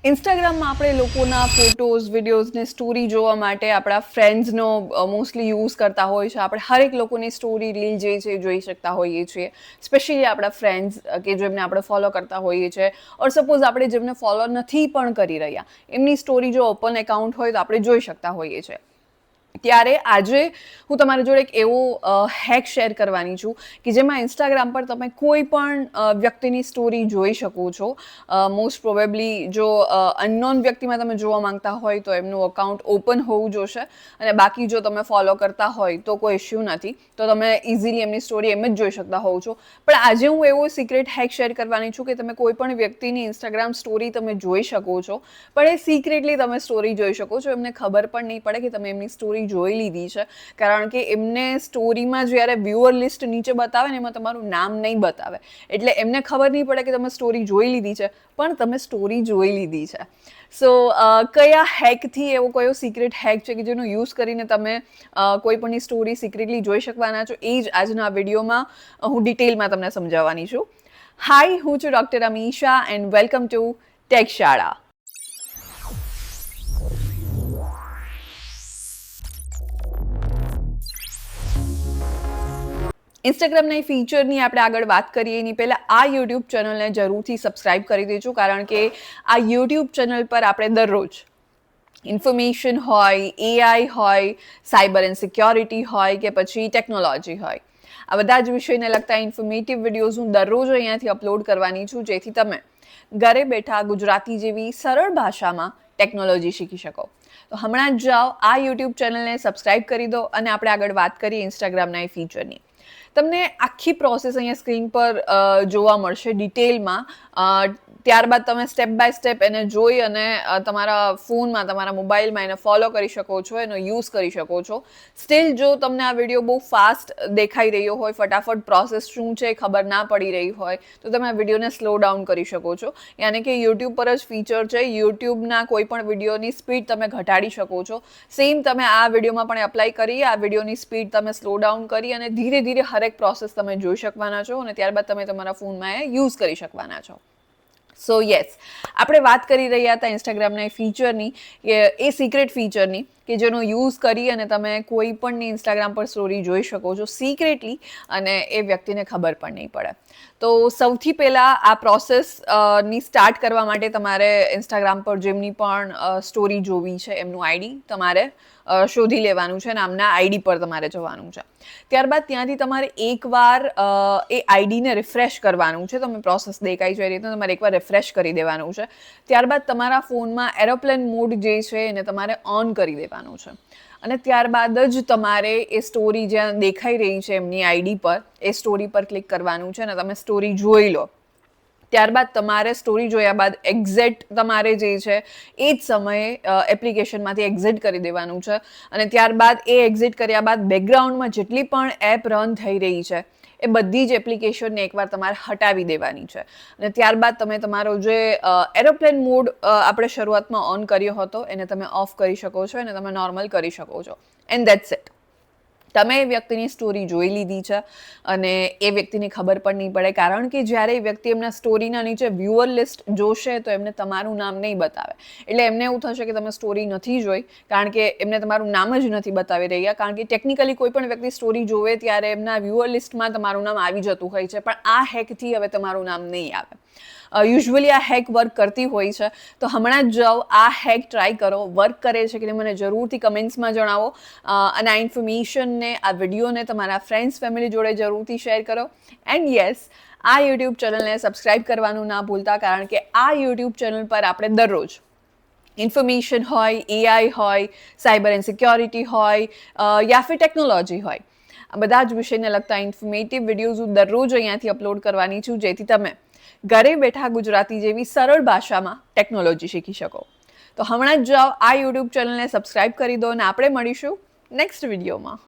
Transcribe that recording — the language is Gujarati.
ઇન્સ્ટાગ્રામમાં આપણે લોકોના ફોટોઝ, વિડીયોઝને સ્ટોરી જોવા માટે આપણા ફ્રેન્ડ્સનો મોસ્ટલી યુઝ કરતા હોય છે. આપણે હરેક લોકોની સ્ટોરી, રીલ જે છે એ જોઈ શકતા હોઈએ છીએ. સ્પેશિયલી આપણા ફ્રેન્ડ્સ કે જેમને આપણે ફોલો કરતા હોઈએ છીએ, ઓર સપોઝ આપણે જેમને ફોલો નથી પણ કરી રહ્યા, એમની સ્ટોરી જો ઓપન એકાઉન્ટ હોય તો આપણે જોઈ શકતા હોઈએ છીએ. ત્યારે આજે હું તમારી જોડે એક એવો હેક શેર કરવાની છું કે જેમાં ઇન્સ્ટાગ્રામ પર તમે કોઈ પણ વ્યક્તિની સ્ટોરી જોઈ શકો છો. મોસ્ટ પ્રોબેબલી જો અનનોન વ્યક્તિમાં તમે જોવા માંગતા હોય તો એમનું અકાઉન્ટ ઓપન હોવું જોશે, અને બાકી જો તમે ફોલો કરતા હોય તો કોઈ ઇશ્યુ નથી, તો તમે ઇઝીલી એમની સ્ટોરી એમ જ જોઈ શકતા હોવ છો. પણ આજે હું એવો સિક્રેટ હેક શેર કરવાની છું કે તમે કોઈ પણ વ્યક્તિની ઇન્સ્ટાગ્રામ સ્ટોરી તમે જોઈ શકો છો, પણ એ સિક્રેટલી તમે સ્ટોરી જોઈ શકો છો. એમને ખબર પણ નહીં પડે કે તમે એમની સ્ટોરી જોઈ લીધી છે, કારણ કે એમને સ્ટોરીમાં જ્યારે વ્યુઅર લિસ્ટ નીચે બતાવે ને એમાં તમારું નામ નહીં બતાવે, એટલે એમને ખબર નહીં પડે કે તમે સ્ટોરી જોઈ લીધી છે, પણ તમે સ્ટોરી જોઈ લીધી છે. સો કયા હેકથી, એવો કયો સિક્રેટ હેક છે કે જેનો યુઝ કરીને તમે કોઈ પણની સ્ટોરી સિક્રેટલી જોઈ શકવાના છો, એ જ આજના વિડીયોમાં હું ડિટેલમાં તમને સમજાવવાની છું. હાય, હું છું doctor Amisha and welcome to take શાળા. ઇન્સ્ટાગ્રામના એ ફીચરની આપણે આગળ વાત કરીએ એની પહેલાં આ યુટ્યુબ ચેનલને જરૂરથી સબસ્ક્રાઈબ કરી દેજો, કારણ કે આ યુટ્યુબ ચેનલ પર આપણે દરરોજ ઇન્ફોર્મેશન હોય, એઆઈ હોય, સાયબર એન્ડ સિક્યોરિટી હોય કે પછી ટેકનોલોજી હોય, આ બધા જ વિષયને લગતા ઇન્ફોર્મેટિવ વિડીયોઝ હું દરરોજ અહીંયાથી અપલોડ કરવાની છું, જેથી તમે ઘરે બેઠા ગુજરાતી જેવી સરળ ભાષામાં ટેકનોલોજી શીખી શકો. તો હમણાં જ જાઓ, આ યુટ્યુબ ચેનલને સબસ્ક્રાઈબ કરી દો અને આપણે આગળ વાત કરીએ ઇન્સ્ટાગ્રામના એ ફીચરની. તમને આખી પ્રોસેસ અહીંયા સ્ક્રીન પર જોવા મળશે ડિટેલમાં. ત્યારબાદ તમે સ્ટેપ બાય સ્ટેપ એને જોઈ અને તમારા ફોનમાં, તમારા મોબાઈલમાં એને ફોલો કરી શકો છો, એનો યુઝ કરી શકો છો. સ્ટીલ જો તમને આ વિડીયો બહુ ફાસ્ટ દેખાઈ રહ્યો હોય, ફટાફટ પ્રોસેસ શું છે ખબર ના પડી રહી હોય, તો તમે આ વિડીયોને સ્લો ડાઉન કરી શકો છો. યાની કે યુટ્યુબ પર જ ફીચર છે, યુટ્યુબના કોઈ પણ વિડીયોની સ્પીડ તમે ઘટાડી શકો છો. સેમ તમે આ વિડીયોમાં પણ એપ્લાય કરી, આ વિડીયોની સ્પીડ તમે સ્લો ડાઉન કરી અને ધીરે ધીરે હરેક પ્રોસેસ તમે જોઈ શકવાના છો, અને ત્યારબાદ તમે તમારા ફોનમાં એ યુઝ કરી શકવાના છો. સો યસ, આપણે વાત કરી રહ્યા હતા ઇન્સ્ટાગ્રામના એ ફીચરની, એ સિક્રેટ ફીચરની કે જેનો યુઝ કરી અને તમે કોઈ પણની ઇન્સ્ટાગ્રામ પર સ્ટોરી જોઈ શકો છો સિક્રેટલી, અને એ વ્યક્તિને ખબર પણ નહીં પડે. તો સૌથી પહેલાં આ પ્રોસેસની સ્ટાર્ટ કરવા માટે તમારે ઇન્સ્ટાગ્રામ પર જેમની પણ સ્ટોરી જોવી છે એમનું આઈડી તમારે શોધી લેવાનું છે, નામના આઈડી પર તમારે જવાનું છે. ત્યારબાદ ત્યાંથી તમારે એકવાર એ આઈડીને રિફ્રેશ કરવાનું છે. તમે પ્રોસેસ દેખાય છે એ રીતે તમારે એકવાર રિફ્રેશ કરી દેવાનું છે. ત્યારબાદ તમારા ફોનમાં એરોપ્લેન મોડ જે છે એને તમારે ઓન કરી દેવાનું છે, અને ત્યારબાદ જ તમારે એ સ્ટોરી જ્યાં દેખાઈ રહી છે એમની આઈડી પર, એ સ્ટોરી પર ક્લિક કરવાનું છે અને તમે સ્ટોરી જોઈ લો. ત્યારબાદ તમારે સ્ટોરી જોયા બાદ એક્ઝેક્ટ તમારે જે છે એ જ સમયે એપ્લિકેશનમાંથી એક્ઝિટ કરી દેવાનું છે, અને ત્યારબાદ એ એક્ઝિટ કર્યા બાદ બેકગ્રાઉન્ડમાં જેટલી પણ એપ રન થઈ રહી છે એ બધી જ એપ્લિકેશનને એકવાર તમારે હટાવી દેવાની છે, અને ત્યારબાદ તમે તમારો જે એરોપ્લેન મોડ આપણે શરૂઆતમાં ઓન કર્યો હતો એને તમે ઓફ કરી શકો છો, એને તમે નોર્મલ કરી શકો છો, એન્ડ દેટ્સ ઇટ. તમે એ વ્યક્તિની સ્ટોરી જોઈ લીધી છે અને એ વ્યક્તિને ખબર પણ નહીં પડે, કારણ કે જ્યારે એ વ્યક્તિ એમના સ્ટોરીના નીચે વ્યુઅર લિસ્ટ જોશે તો એમને તમારું નામ નહીં બતાવે, એટલે એમને એવું થશે કે તમે સ્ટોરી નથી જોઈ, કારણ કે એમને તમારું નામ જ નથી બતાવી રહ્યા. કારણ કે ટેકનિકલી કોઈ પણ વ્યક્તિ સ્ટોરી જોવે ત્યારે એમના વ્યુઅર લિસ્ટમાં તમારું નામ આવી જતું હોય છે, પણ આ હેકથી હવે તમારું નામ નહીં આવે. યુઝ્યુઅલી આ હેક વર્ક કરતી હોય છે, તો હમણાં જ જાઓ, આ હેક ટ્રાય કરો, વર્ક કરે છે કે મને જરૂરથી કમેન્ટ્સમાં જણાવો, અને આ ઇન્ફોર્મેશનને, આ વિડીયોને તમારા ફ્રેન્ડ્સ, ફેમિલી જોડે જરૂરથી શેર કરો. એન્ડ યસ, આ યુટ્યુબ ચેનલને સબસ્ક્રાઈબ કરવાનું ના ભૂલતા, કારણ કે આ યુટ્યુબ ચેનલ પર આપણે દરરોજ ઇન્ફોર્મેશન હોય, એઆઈ હોય, સાયબર એન્ડ સિક્યોરિટી હોય, યા ફિર ટેકનોલોજી હોય, આ બધા જ વિષયને લગતા ઇન્ફોર્મેટિવ વિડીયોઝ હું દરરોજ અહીંયાથી અપલોડ કરવાની છું, જેથી તમે ઘરે બેઠા ગુજરાતી જેવી સરળ ભાષામાં ટેકનોલોજી શીખી શકો. તો હમણાં જ જાઓ, આ યુટ્યુબ ચેનલને સબસ્ક્રાઈબ કરી દો અને આપણે મળીશું નેક્સ્ટ વિડીયોમાં.